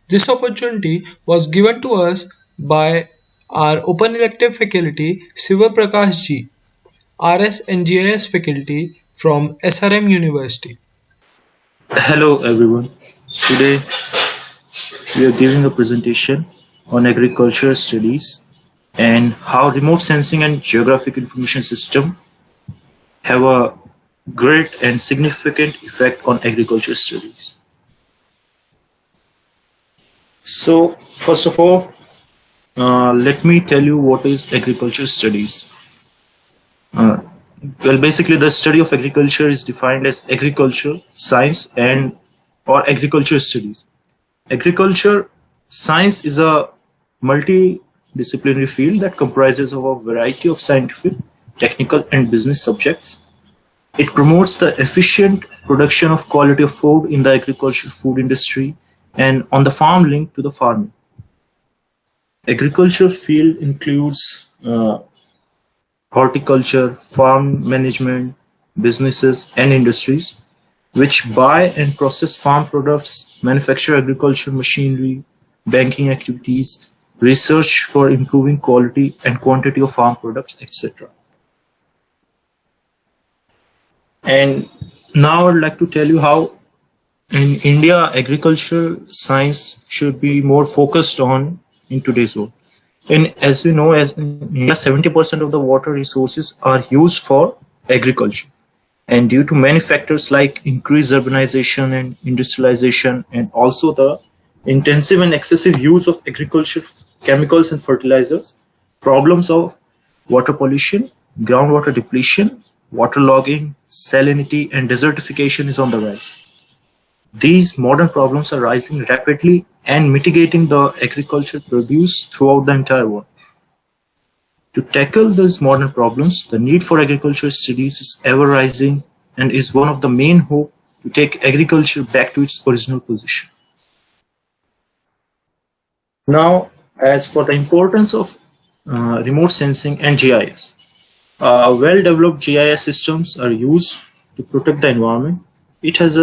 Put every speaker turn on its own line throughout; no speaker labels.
This opportunity was given to us by our open elective faculty Siva Prakash ji, RS and GIS faculty from SRM University.
Hello everyone. Today we are giving a presentation on agriculture studies and how remote sensing and geographic information system have a great and significant effect on agriculture studies. So first of all, let me tell you what is agriculture studies. Uh, basically the study of agriculture is defined as agriculture, science and or agriculture studies. Agriculture science is a multidisciplinary field that comprises of a variety of scientific, technical, and business subjects. It promotes the efficient production of quality of food in the agricultural food industry and on the farm linked to the farming. Agriculture field includes horticulture, farm management, businesses, and industries which buy and process farm products, manufacture agricultural machinery, banking activities, research for improving quality and quantity of farm products, etc. And now I'd like to tell you how in India agriculture science should be more focused on in today's world. And as we know, as in India, 70% of the water resources are used for agriculture. And due to many factors like increased urbanization and industrialization, and also the intensive and excessive use of agriculture chemicals and fertilizers, problems of water pollution, groundwater depletion, waterlogging, salinity, and desertification is on the rise. These modern problems are rising rapidly and mitigating the agriculture produce throughout the entire world. To tackle these modern problems, the need for agriculture studies is ever rising and is one of the main hope to take agriculture back to its original position. Now, as for the importance of remote sensing and GIS, well-developed GIS systems are used to protect the environment. It has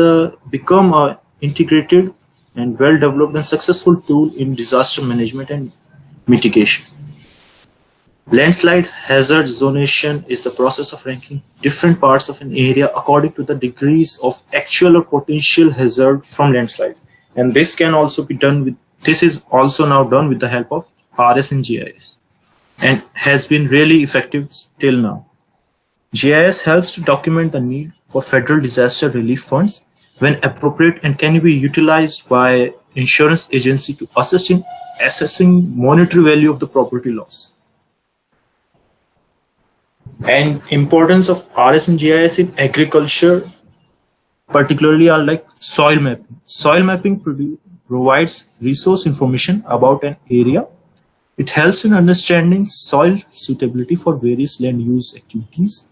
become an integrated and well-developed and successful tool in disaster management and mitigation. Landslide hazard zonation is the process of ranking different parts of an area according to the degrees of actual or potential hazard from landslides. And this can also be done with, this is also now done with the help of RS and GIS and has been really effective till now. GIS helps to document the need for federal disaster relief funds when appropriate and can be utilized by insurance agency to assist in assessing monetary value of the property loss. And importance of RS and GIS in agriculture particularly are like soil mapping. Soil mapping provides resource information about an area. It helps in understanding soil suitability for various land use activities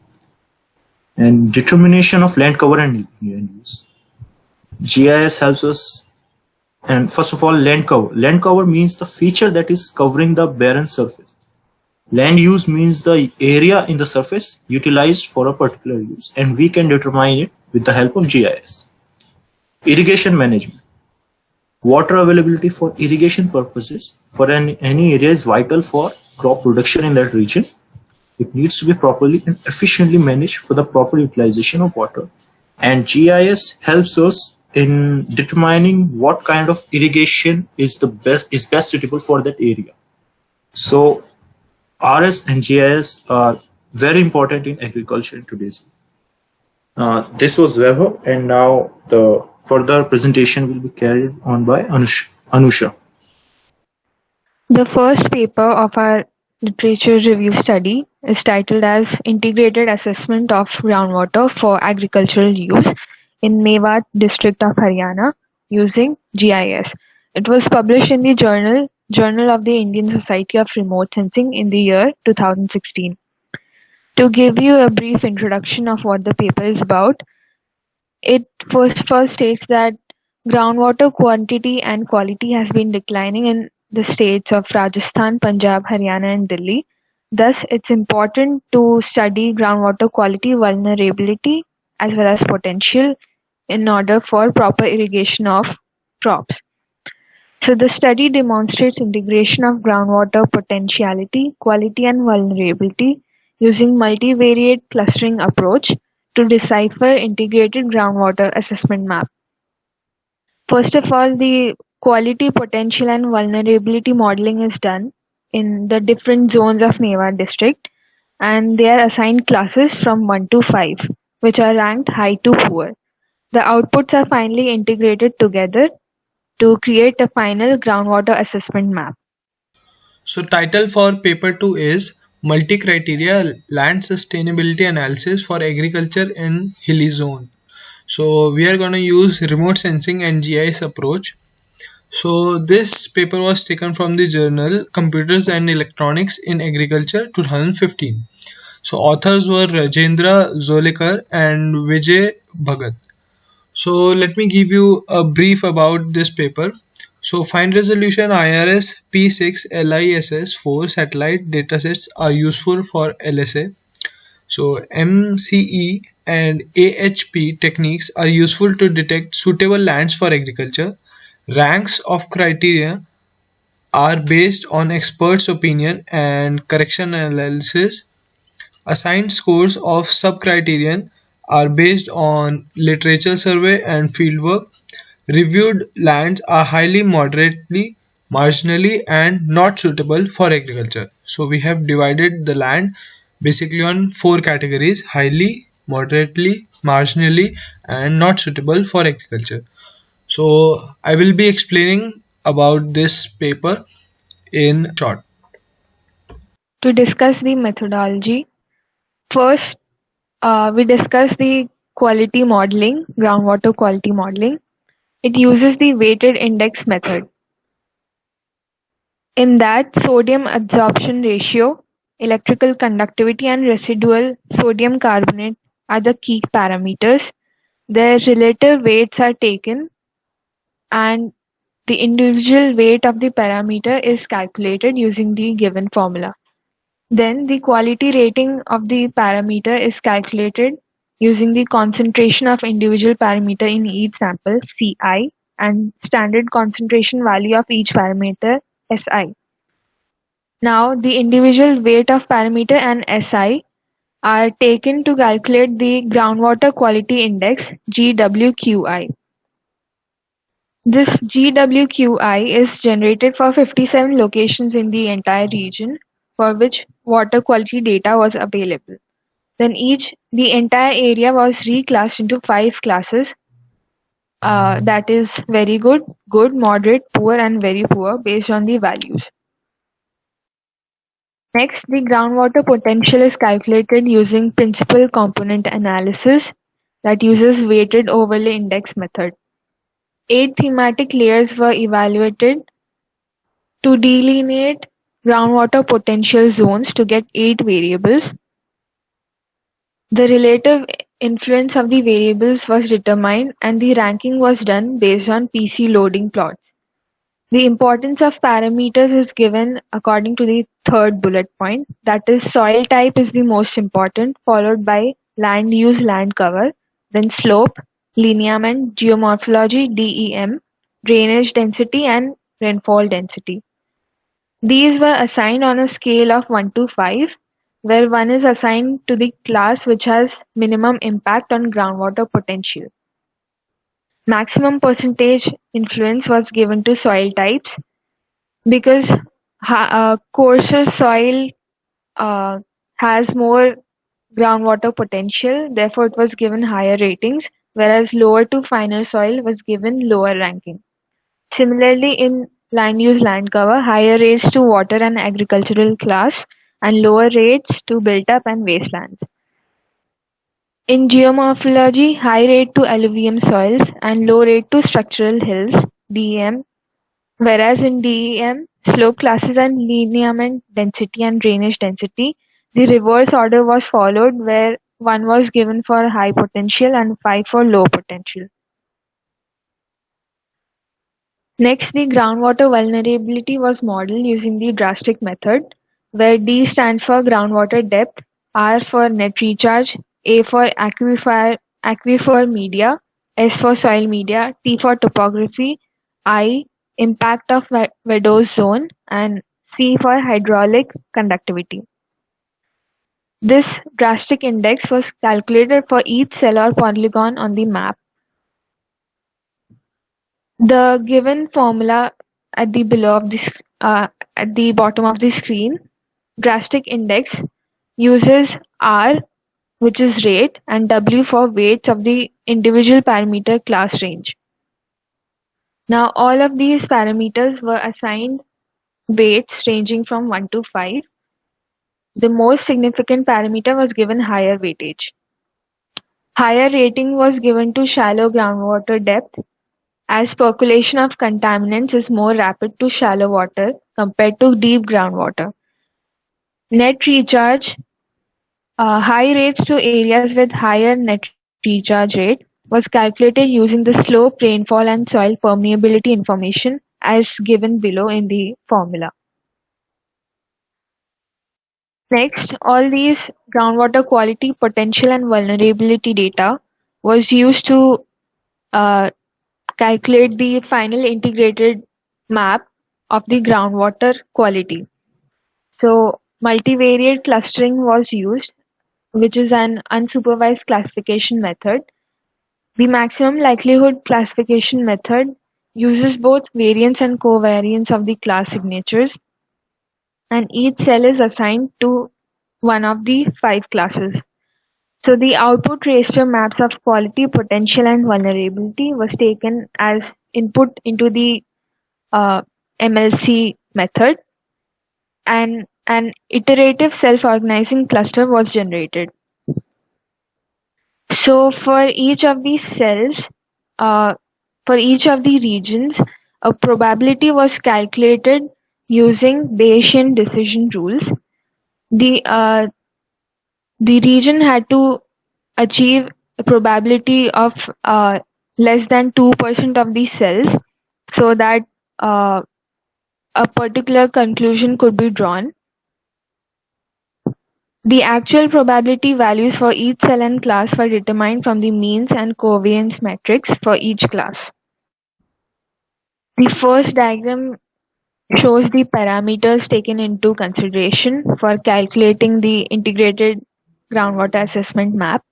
and determination of land cover and land use. GIS helps us, and first of all, land cover. Land cover means the feature that is covering the barren surface. Land use means the area in the surface utilized for a particular use, and we can determine it with the help of GIS. Irrigation management. Water availability for irrigation purposes for any area is vital for crop production in that region. It needs to be properly and efficiently managed for the proper utilization of water. And GIS helps us in determining what kind of irrigation is best suitable for that area. So RS and GIS are very important in agriculture in today's world. This was Vaibhav, and now the further presentation will be carried on by Anusha.
The first paper of our literature review study is titled as Integrated Assessment of Groundwater for Agricultural Use in Mewat district of Haryana using GIS. It was published in the Journal of the Indian Society of Remote Sensing in the year 2016. To give you a brief introduction of what the paper is about, it first states that groundwater quantity and quality has been declining in the states of Rajasthan, Punjab, Haryana, and Delhi. Thus, it's important to study groundwater quality, vulnerability, as well as potential in order for proper irrigation of crops. So the study demonstrates integration of groundwater potentiality, quality and vulnerability using multivariate clustering approach to decipher integrated groundwater assessment map. First of all, the quality, potential and vulnerability modeling is done in the different zones of Mewar district, and they are assigned classes from 1 to 5, which are ranked high to poor. The outputs are finally integrated together to create a final groundwater assessment map.
So title for paper 2 is Multi-Criteria Land Sustainability Analysis for Agriculture in Hilly Zone. So we are going to use remote sensing and GIS approach. So this paper was taken from the journal Computers and Electronics in Agriculture 2015. So authors were Rajendra Zolekar and Vijay Bhagat. So let me give you a brief about this paper. So fine resolution IRS P6 LISS 4 satellite datasets are useful for LSA. So MCE and AHP techniques are useful to detect suitable lands for agriculture. Ranks of criteria are based on experts' opinion and correction analysis. Assigned scores of sub-criterion are based on literature survey and fieldwork. Reviewed lands are highly, moderately, marginally and not suitable for agriculture. So we have divided the land basically on 4 categories: highly, moderately, marginally and not suitable for agriculture. So I will be explaining about this paper in short.
To discuss the methodology, first we discuss the quality modeling, groundwater quality modeling. It uses the weighted index method. In that, sodium absorption ratio, electrical conductivity and residual sodium carbonate are the key parameters. Their relative weights are taken and the individual weight of the parameter is calculated using the given formula. Then the quality rating of the parameter is calculated using the concentration of individual parameter in each sample, Ci, and standard concentration value of each parameter, Si. Now, the individual weight of parameter and Si are taken to calculate the groundwater quality index, GWQI. This GWQI is generated for 57 locations in the entire region for which water quality data was available. Then the entire area was reclassed into 5 classes, that is very good, good, moderate, poor and very poor based on the values. Next, the groundwater potential is calculated using principal component analysis that uses weighted overlay index method. 8 thematic layers were evaluated to delineate groundwater potential zones to get 8 variables. The relative influence of the variables was determined and the ranking was done based on PC loading plots. The importance of parameters is given according to the third bullet point, that is soil type is the most important, followed by land use, land cover, then slope, lineament, geomorphology, DEM, drainage density and rainfall density. These were assigned on a scale of 1 to 5, where 1 is assigned to the class which has minimum impact on groundwater potential. Maximum percentage influence was given to soil types because coarser soil has more groundwater potential, therefore it was given higher ratings, whereas lower to finer soil was given lower ranking. Similarly, in land use, land cover, higher rates to water and agricultural class and lower rates to built up and wastelands. In geomorphology, high rate to alluvium soils and low rate to structural hills, DEM, whereas in DEM, slope classes and lineament density and drainage density, the reverse order was followed where 1 was given for high potential and 5 for low potential. Next, the groundwater vulnerability was modeled using the drastic method, where D stands for groundwater depth, R for net recharge, A for aquifer media, S for soil media, T for topography, I impact of Weddow's zone, and C for hydraulic conductivity. This drastic index was calculated for each cell or polygon on the map. The given formula at the at the bottom of the screen, drastic index, uses R, which is rate, and W for weights of the individual parameter class range. Now all of these parameters were assigned weights ranging from 1 to 5. The most significant parameter was given higher weightage. Higher rating was given to shallow groundwater depth, as percolation of contaminants is more rapid to shallow water compared to deep groundwater. Net recharge, high rates to areas with higher net recharge rate, was calculated using the slope, rainfall, and soil permeability information as given below in the formula. Next, all these groundwater quality, potential, and vulnerability data was used to calculate the final integrated map of the groundwater quality. So multivariate clustering was used, which is an unsupervised classification method. The maximum likelihood classification method uses both variance and covariance of the class signatures, and each cell is assigned to one of the 5 classes. So the output raster maps of quality, potential, and vulnerability was taken as input into the MLC method, and an iterative self-organizing cluster was generated. So for each of these cells, for each of the regions, a probability was calculated using Bayesian decision rules. The region had to achieve a probability of less than 2% of these cells so that a particular conclusion could be drawn. The actual probability values for each cell and class were determined from the means and covariance metrics for each class. The first diagram shows the parameters taken into consideration for calculating the integrated groundwater assessment map.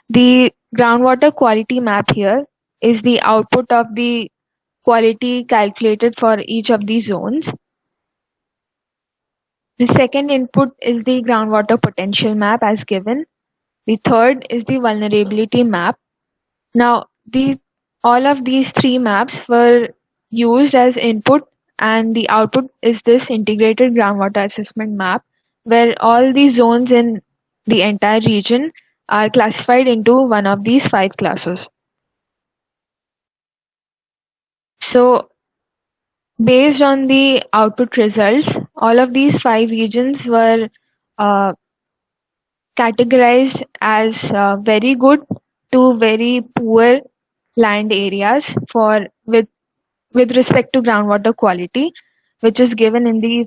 The groundwater quality map here is the output of the quality calculated for each of the zones. The second input is the groundwater potential map as given. The third is the vulnerability map. Now, all of these 3 maps were used as input, and the output is this integrated groundwater assessment map, where all the zones in the entire region are classified into one of these 5 classes. So, based on the output results, all of these 5 regions were categorized as very good to very poor land areas with respect to groundwater quality, which is given in the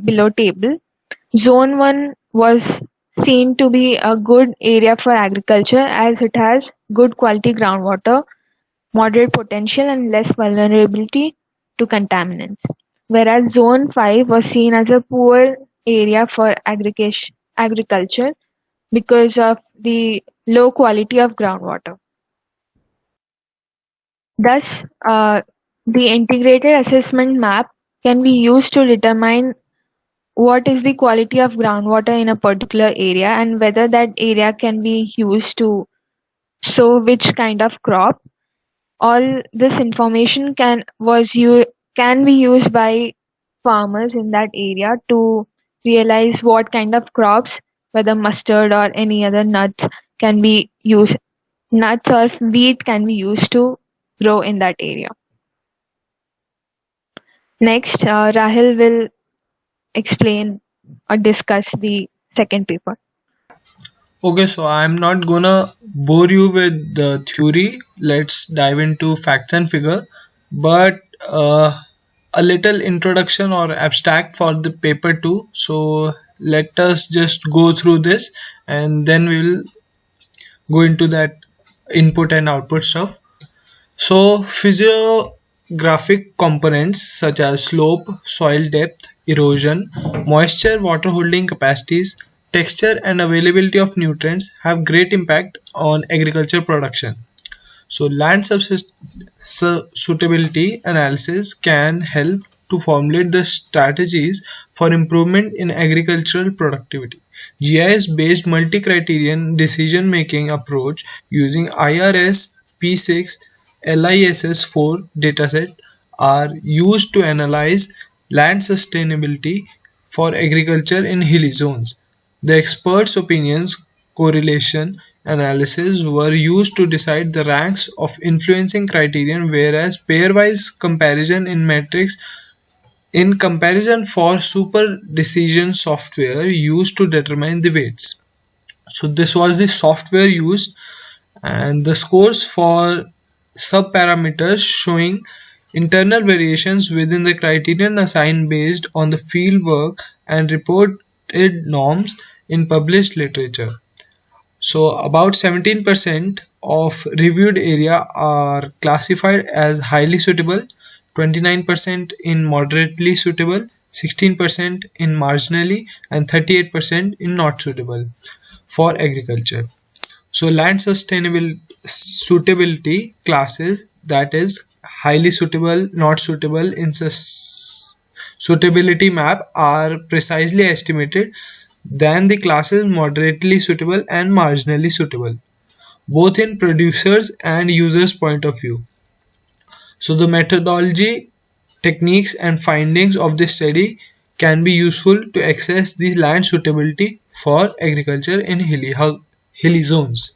below table. Zone 1 was seen to be a good area for agriculture as it has good quality groundwater, moderate potential, and less vulnerability to contaminants. Whereas Zone 5 was seen as a poor area for agriculture because of the low quality of groundwater. Thus, the integrated assessment map can be used to determine what is the quality of groundwater in a particular area and whether that area can be used to sow which kind of crop. All this information can be used by farmers in that area to realize what kind of crops, whether mustard or any other nuts can be used, nuts or wheat can be used to grow in that area. Next, Rahil will explain or discuss the second paper.
Okay, so I'm not gonna bore you with the theory. Let's dive into facts and figure. But a little introduction or abstract for the paper 2. So let us just go through this and then we will go into that input and output stuff. So graphic components such as slope, soil depth, erosion, moisture, water holding capacities, texture, and availability of nutrients have great impact on agriculture production. So suitability analysis can help to formulate the strategies for improvement in agricultural productivity. GIS-based multi-criterion decision-making approach using IRS P6 LISS4 dataset are used to analyze land sustainability for agriculture in hilly zones. The experts' opinions correlation analysis were used to decide the ranks of influencing criterion, whereas pairwise comparison in comparison for super decision software used to determine the weights. So this was the software used, and the scores for subparameters showing internal variations within the criterion assigned based on the field work and reported norms in published literature. So about 17% of reviewed area are classified as highly suitable, 29% in moderately suitable, 16% in marginally, and 38% in not suitable for agriculture. So land suitability classes, that is highly suitable, not suitable in suitability map, are precisely estimated than the classes moderately suitable and marginally suitable, both in producers and users point of view. So the methodology, techniques and findings of this study can be useful to assess the land suitability for agriculture in hilly zones.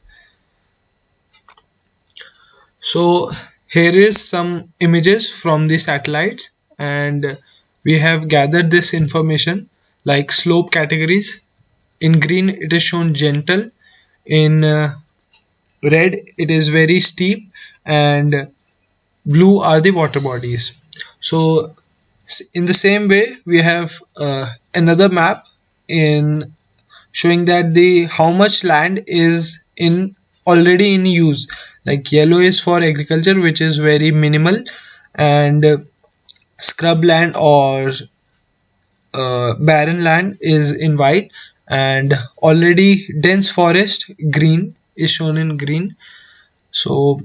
So here is some images from the satellites, and we have gathered this information like slope categories. In green it is shown gentle, in red it is very steep, and blue are the water bodies. So in the same way we have another map in showing that the how much land is in already in use, like yellow is for agriculture, which is very minimal, and scrub land or barren land is in white, and already dense forest green is shown in green. So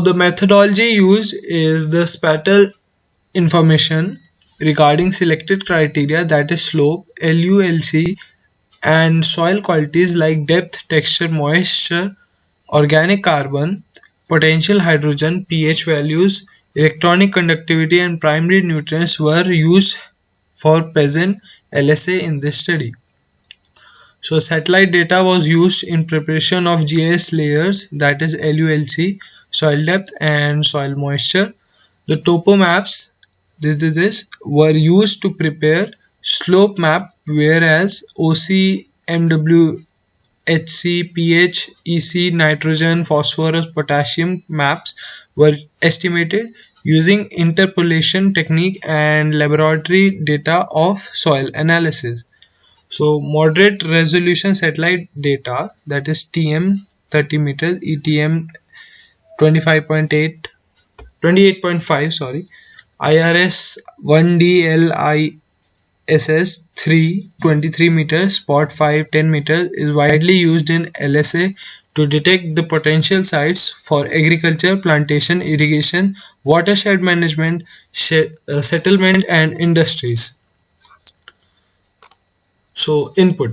the methodology used is the spatial information regarding selected criteria, that is slope, LULC, and soil qualities like depth, texture, moisture, organic carbon, potential hydrogen, pH values, electronic conductivity, and primary nutrients were used for present LSA in this study. So satellite data was used in preparation of GIS layers, that is LULC, soil depth and soil moisture. The topo maps, this were used to prepare slope map, whereas OC, MW, HC, pH, EC, nitrogen, phosphorus, potassium maps were estimated using interpolation technique and laboratory data of soil analysis. So moderate resolution satellite data, that is TM 30 meters, ETM 28.5, sorry, IRS 1D LISS 3 23 meters, spot 5 10 meters is widely used in LSA to detect the potential sites for agriculture, plantation, irrigation, watershed management, settlement and industries. So input.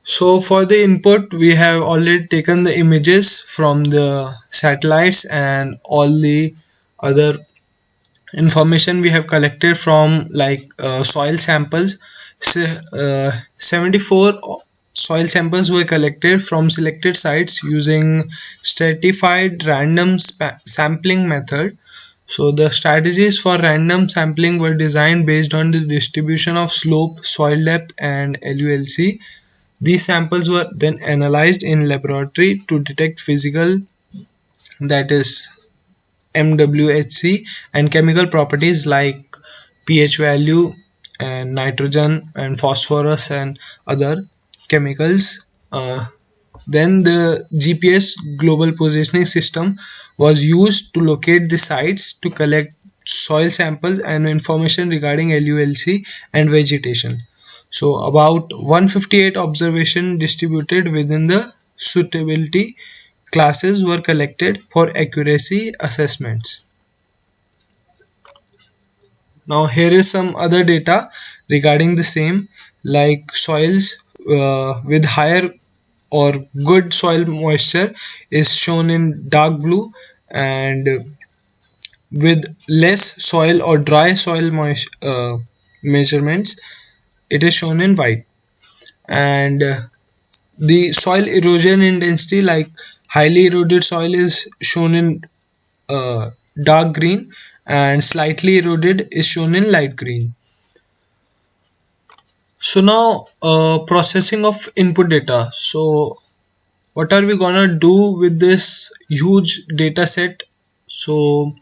So for the input, we have already taken the images from the satellites and all the other information we have collected from, like soil samples. So, 74 soil samples were collected from selected sites using stratified random sampling method. So the strategies for random sampling were designed based on the distribution of slope, soil depth and LULC. These samples were then analyzed in laboratory to detect physical, that is MWHC, and chemical properties like pH value and nitrogen and phosphorus and other chemicals Then the GPS global positioning system was used to locate the sites to collect soil samples and information regarding LULC and vegetation. So about 158 observation distributed within the suitability classes were collected for accuracy assessments. Now here is some other data regarding the same, like soils with higher or good soil moisture is shown in dark blue, and with less soil or dry soil measurements it is shown in white. And the soil erosion intensity, like highly eroded soil is shown in dark green, and slightly eroded is shown in light green. So now processing of input data. So what are we gonna do with this huge data set? So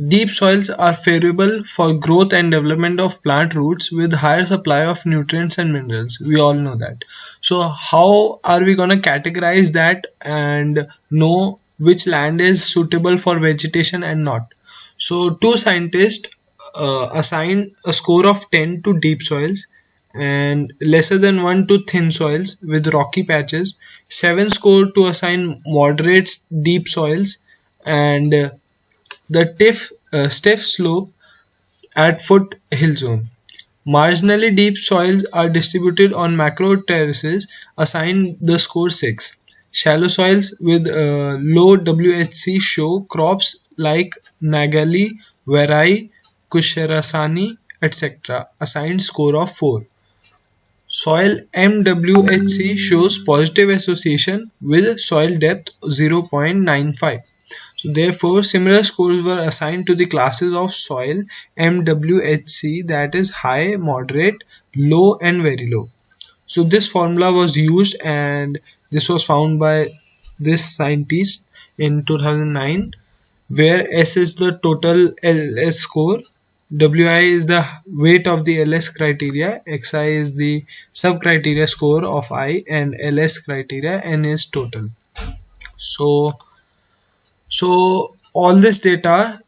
deep soils are favorable for growth and development of plant roots with higher supply of nutrients and minerals. We all know that. So how are we gonna categorize that and know which land is suitable for vegetation and not? So two scientists assigned a score of 10 to deep soils and lesser than 1 to thin soils with rocky patches, 7 scored to assign moderate deep soils, and the stiff slope at foot hill zone. Marginally deep soils are distributed on macro terraces, assigned the score 6. Shallow soils with low WHC show crops like Nagali, Verai, Kusharasani, etc. assigned score of 4. Soil MWHC shows positive association with soil depth 0.95. So therefore, similar scores were assigned to the classes of soil MWHC, that is high, moderate, low and very low. So this formula was used, and this was found by this scientist in 2009, where S is the total LS score, WI is the weight of the LS criteria, XI is the sub criteria score of I, and LS criteria N is total. So all this data,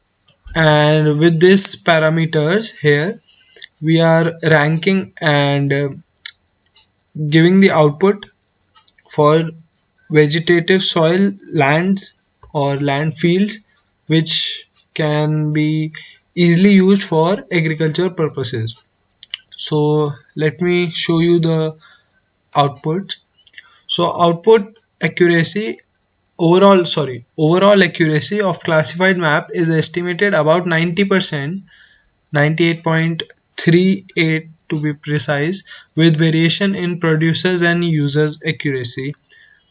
and with these parameters here, we are ranking and giving the output for vegetative soil lands or land fields which can be easily used for agriculture purposes. So let me show you the output. So output accuracy, overall accuracy of classified map is estimated about 90%, 98.38 to be precise, with variation in producers and users accuracy.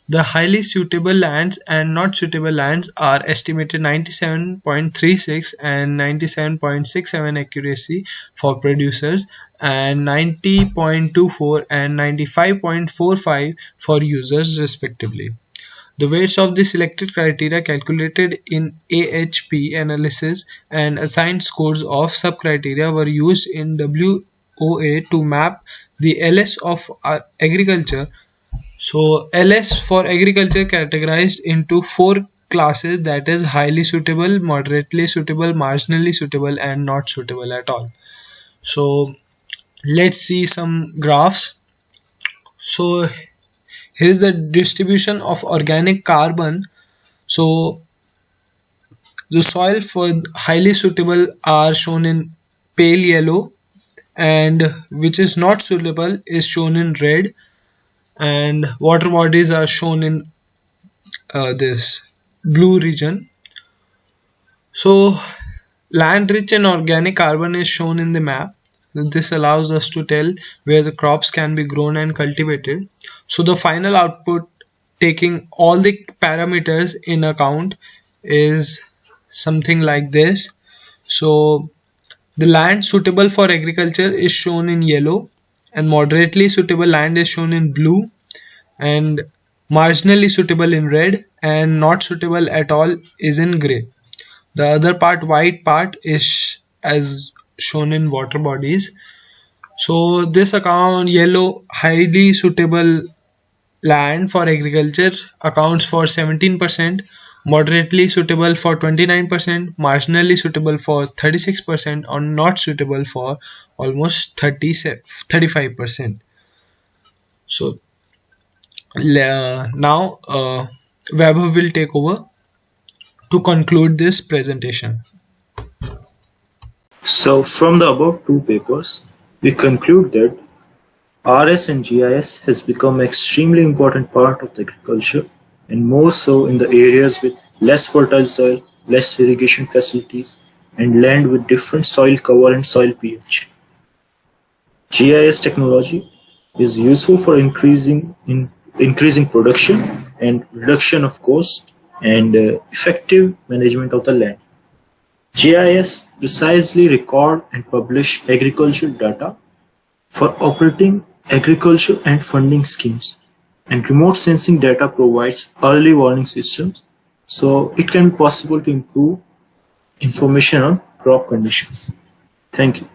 The highly suitable lands and not suitable lands are estimated 97.36 and 97.67 accuracy for producers, and 90.24 and 95.45 for users respectively. The weights of the selected criteria calculated in AHP analysis and assigned scores of sub-criteria were used in WOA to map the LS of agriculture. So LS for agriculture categorized into 4 classes, that is highly suitable, moderately suitable, marginally suitable and not suitable at all. So let's see some graphs. So here is the distribution of organic carbon. So the soil for highly suitable are shown in pale yellow, and which is not suitable is shown in red, and water bodies are shown in this blue region. So land rich in organic carbon is shown in the map. This allows us to tell where the crops can be grown and cultivated. So the final output, taking all the parameters in account, is something like this. So the land suitable for agriculture is shown in yellow, and moderately suitable land is shown in blue, and marginally suitable in red, and not suitable at all is in gray. The other part, white part, is as shown in water bodies. So this account, yellow highly suitable land for agriculture accounts for 17%, moderately suitable for 29%, marginally suitable for 36%, or not suitable for almost 35%. So now Vaibhav will take over to conclude this presentation.
So from the above two papers, we conclude that RS and GIS has become an extremely important part of the agriculture, and more so in the areas with less fertile soil, less irrigation facilities, and land with different soil cover and soil pH. GIS technology is useful for increasing production and reduction of cost and effective management of the land. GIS precisely record and publish agricultural data for operating agriculture and funding schemes, and remote sensing data provides early warning systems, so it can be possible to improve information on crop conditions. Thank you.